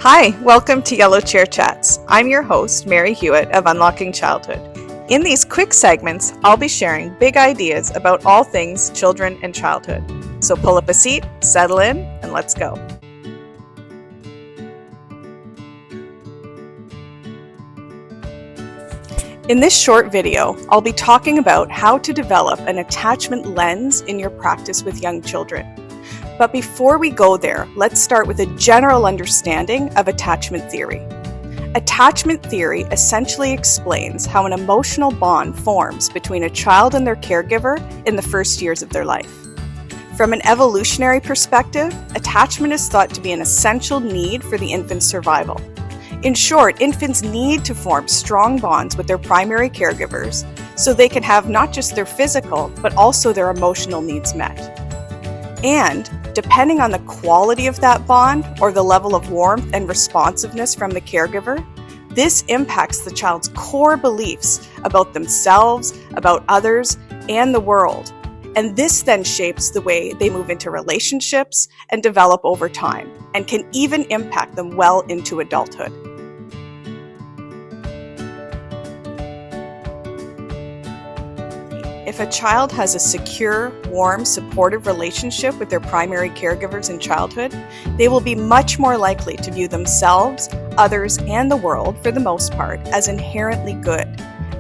Hi, welcome to Yellow Chair Chats. I'm your host, Mary Hewitt of Unlocking Childhood. In these quick segments, I'll be sharing big ideas about all things children and childhood. So pull up a seat, settle in, and let's go. In this short video, I'll be talking about how to develop an attachment lens in your practice with young children. But before we go there, let's start with a general understanding of attachment theory. Attachment theory essentially explains how an emotional bond forms between a child and their caregiver in the first years of their life. From an evolutionary perspective, attachment is thought to be an essential need for the infant's survival. In short, infants need to form strong bonds with their primary caregivers so they can have not just their physical, but also their emotional needs met. And depending on the quality of that bond or the level of warmth and responsiveness from the caregiver, this impacts the child's core beliefs about themselves, about others, and the world. And this then shapes the way they move into relationships and develop over time, and can even impact them well into adulthood. If a child has a secure, warm, supportive relationship with their primary caregivers in childhood, they will be much more likely to view themselves, others, and the world, for the most part, as inherently good.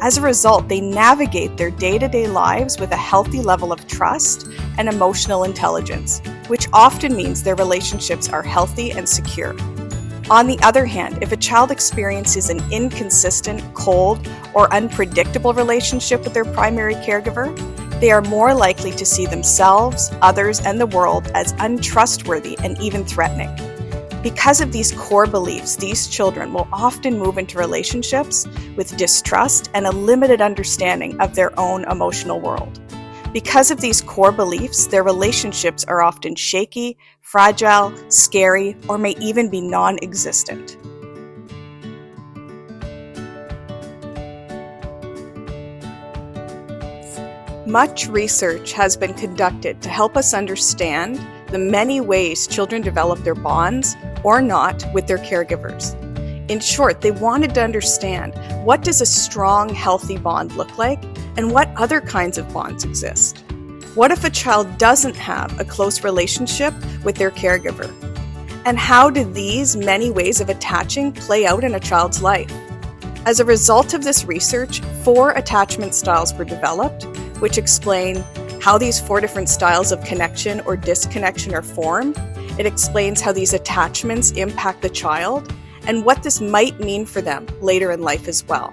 As a result, they navigate their day-to-day lives with a healthy level of trust and emotional intelligence, which often means their relationships are healthy and secure. On the other hand, if a child experiences an inconsistent, cold, or unpredictable relationship with their primary caregiver, they are more likely to see themselves, others, and the world as untrustworthy and even threatening. Because of these core beliefs, these children will often move into relationships with distrust and a limited understanding of their own emotional world. Because of these core beliefs, their relationships are often shaky, fragile, scary, or may even be non-existent. Much research has been conducted to help us understand the many ways children develop their bonds, or not, with their caregivers. In short, they wanted to understand, what does a strong, healthy bond look like, and what other kinds of bonds exist? What if a child doesn't have a close relationship with their caregiver? And how do these many ways of attaching play out in a child's life? As a result of this research, 4 attachment styles were developed, which explain how these 4 different styles of connection or disconnection are formed. It explains how these attachments impact the child and what this might mean for them later in life as well.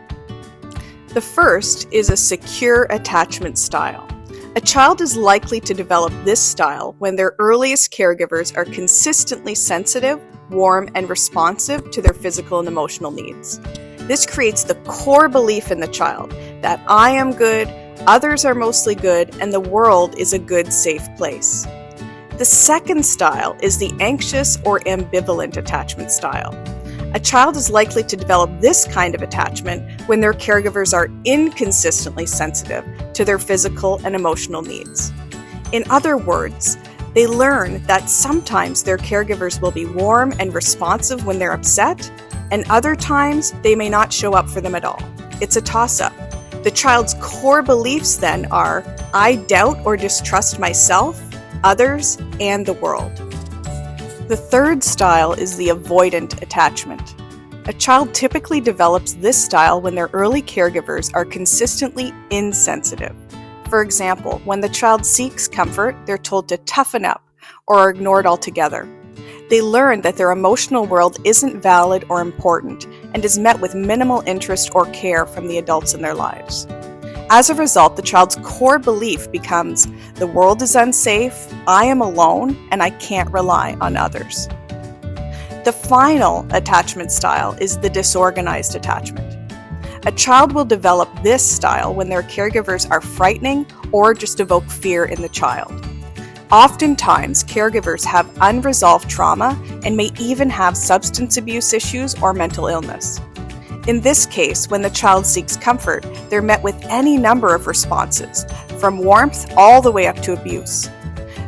The first is a secure attachment style. A child is likely to develop this style when their earliest caregivers are consistently sensitive, warm, and responsive to their physical and emotional needs. This creates the core belief in the child that I am good, others are mostly good, and the world is a good, safe place. The second style is the anxious or ambivalent attachment style. A child is likely to develop this kind of attachment when their caregivers are inconsistently sensitive to their physical and emotional needs. In other words, they learn that sometimes their caregivers will be warm and responsive when they're upset, and other times they may not show up for them at all. It's a toss-up. The child's core beliefs then are, I doubt or distrust myself, others, and the world. The third style is the avoidant attachment. A child typically develops this style when their early caregivers are consistently insensitive. For example, when the child seeks comfort, they're told to toughen up or are ignored altogether. They learn that their emotional world isn't valid or important and is met with minimal interest or care from the adults in their lives. As a result, the child's core belief becomes, the world is unsafe, I am alone, and I can't rely on others. The final attachment style is the disorganized attachment. A child will develop this style when their caregivers are frightening or just evoke fear in the child. Oftentimes, caregivers have unresolved trauma and may even have substance abuse issues or mental illness. In this case, when the child seeks comfort, they're met with any number of responses, from warmth all the way up to abuse.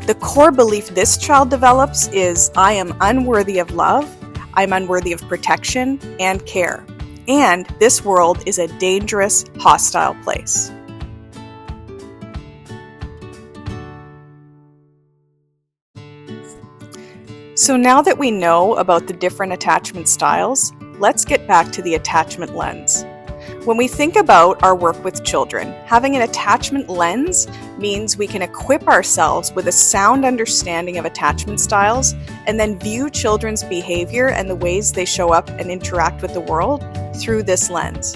The core belief this child develops is, I am unworthy of love, I'm unworthy of protection and care. And this world is a dangerous, hostile place. So now that we know about the different attachment styles, let's get back to the attachment lens. When we think about our work with children, having an attachment lens means we can equip ourselves with a sound understanding of attachment styles and then view children's behavior and the ways they show up and interact with the world through this lens.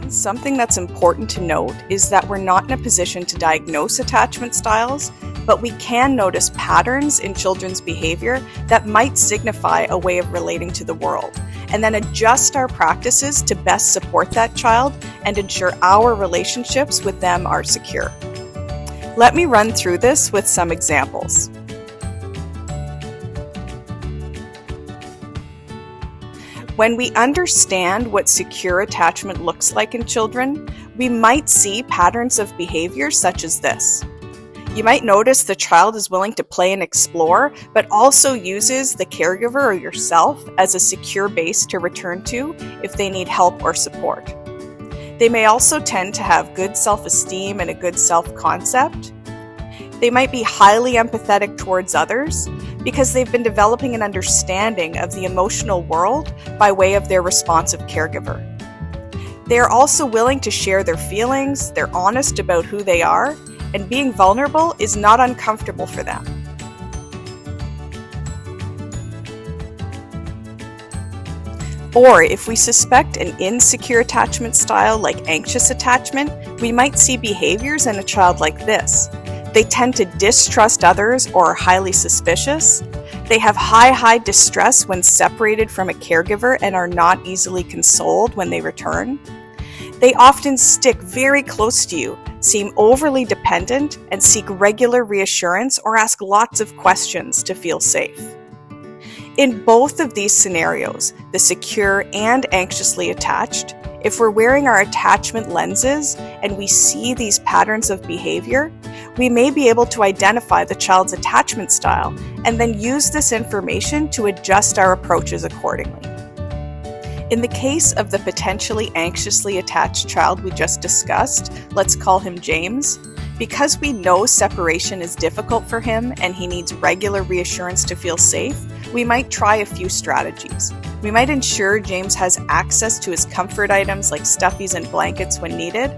Something that's important to note is that we're not in a position to diagnose attachment styles, but we can notice patterns in children's behavior that might signify a way of relating to the world, and then adjust our practices to best support that child and ensure our relationships with them are secure. Let me run through this with some examples. When we understand what secure attachment looks like in children, we might see patterns of behavior such as this. You might notice the child is willing to play and explore, but also uses the caregiver or yourself as a secure base to return to if they need help or support. They may also tend to have good self-esteem and a good self-concept. They might be highly empathetic towards others because they've been developing an understanding of the emotional world by way of their responsive caregiver. They are also willing to share their feelings, they're honest about who they are, and being vulnerable is not uncomfortable for them. Or if we suspect an insecure attachment style like anxious attachment, we might see behaviors in a child like this. They tend to distrust others or are highly suspicious. They have high distress when separated from a caregiver and are not easily consoled when they return. They often stick very close to you, seem overly dependent, and seek regular reassurance or ask lots of questions to feel safe. In both of these scenarios, the secure and anxiously attached, if we're wearing our attachment lenses and we see these patterns of behavior, we may be able to identify the child's attachment style and then use this information to adjust our approaches accordingly. In the case of the potentially anxiously attached child we just discussed, let's call him James. Because we know separation is difficult for him and he needs regular reassurance to feel safe, we might try a few strategies. We might ensure James has access to his comfort items like stuffies and blankets when needed.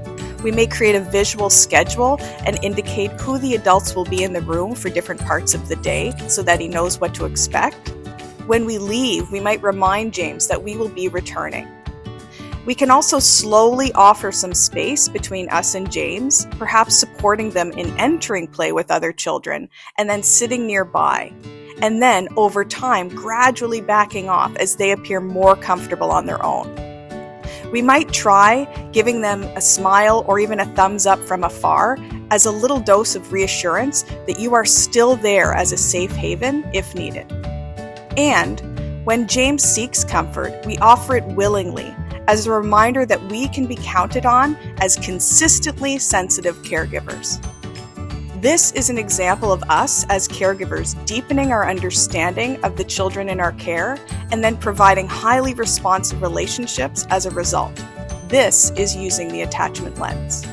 We may create a visual schedule and indicate who the adults will be in the room for different parts of the day so that he knows what to expect. When we leave, we might remind James that we will be returning. We can also slowly offer some space between us and James, perhaps supporting them in entering play with other children and then sitting nearby. And then, over time, gradually backing off as they appear more comfortable on their own. We might try giving them a smile or even a thumbs up from afar as a little dose of reassurance that you are still there as a safe haven if needed. And when James seeks comfort, we offer it willingly as a reminder that we can be counted on as consistently sensitive caregivers. This is an example of us as caregivers deepening our understanding of the children in our care and then providing highly responsive relationships as a result. This is using the attachment lens.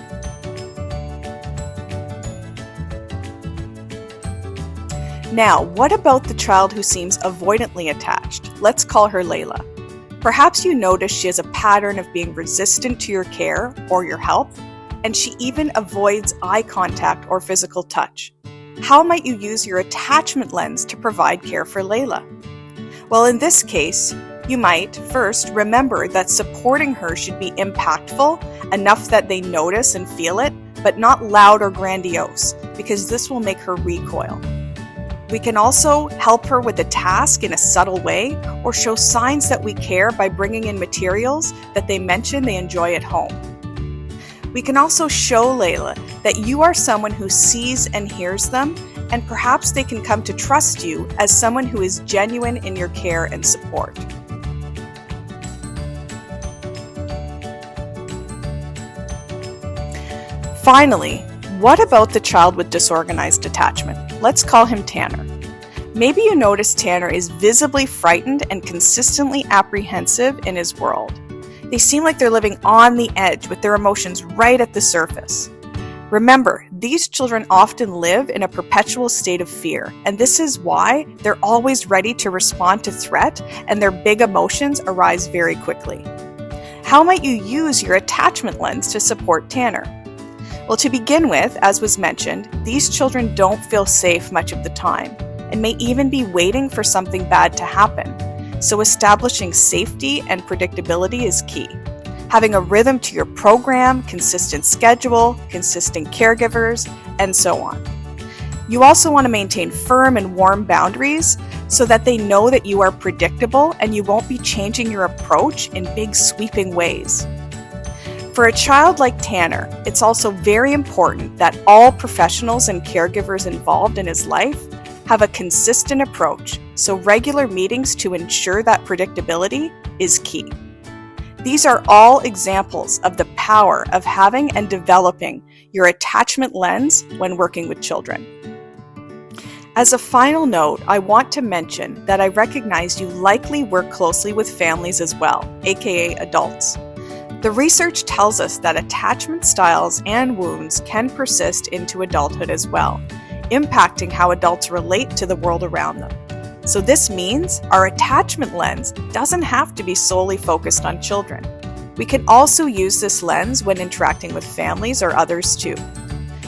Now, what about the child who seems avoidantly attached? Let's call her Layla. Perhaps you notice she has a pattern of being resistant to your care or your help, and she even avoids eye contact or physical touch. How might you use your attachment lens to provide care for Layla? Well, in this case, you might first remember that supporting her should be impactful, enough that they notice and feel it, but not loud or grandiose, because this will make her recoil. We can also help her with a task in a subtle way or show signs that we care by bringing in materials that they mention they enjoy at home. We can also show Layla that you are someone who sees and hears them, and perhaps they can come to trust you as someone who is genuine in your care and support. Finally, what about the child with disorganized attachment? Let's call him Tanner. Maybe you notice Tanner is visibly frightened and consistently apprehensive in his world. They seem like they're living on the edge with their emotions right at the surface. Remember, these children often live in a perpetual state of fear, and this is why they're always ready to respond to threat and their big emotions arise very quickly. How might you use your attachment lens to support Tanner? Well, to begin with, as was mentioned, these children don't feel safe much of the time and may even be waiting for something bad to happen. So establishing safety and predictability is key. Having a rhythm to your program, consistent schedule, consistent caregivers, and so on. You also want to maintain firm and warm boundaries so that they know that you are predictable and you won't be changing your approach in big sweeping ways. For a child like Tanner, it's also very important that all professionals and caregivers involved in his life have a consistent approach, so regular meetings to ensure that predictability is key. These are all examples of the power of having and developing your attachment lens when working with children. As a final note, I want to mention that I recognize you likely work closely with families as well, aka adults. The research tells us that attachment styles and wounds can persist into adulthood as well, impacting how adults relate to the world around them. So this means our attachment lens doesn't have to be solely focused on children. We can also use this lens when interacting with families or others too.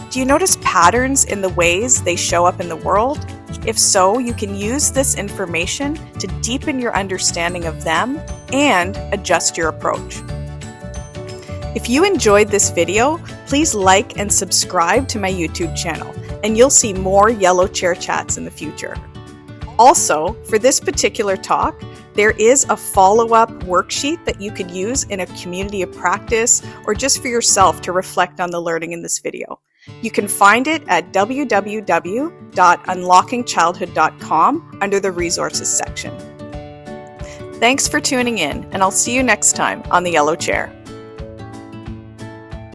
Do you notice patterns in the ways they show up in the world? If so, you can use this information to deepen your understanding of them and adjust your approach. If you enjoyed this video, please like and subscribe to my YouTube channel, and you'll see more Yellow Chair Chats in the future. Also, for this particular talk, there is a follow-up worksheet that you could use in a community of practice or just for yourself to reflect on the learning in this video. You can find it at www.unlockingchildhood.com under the resources section. Thanks for tuning in, and I'll see you next time on the Yellow Chair.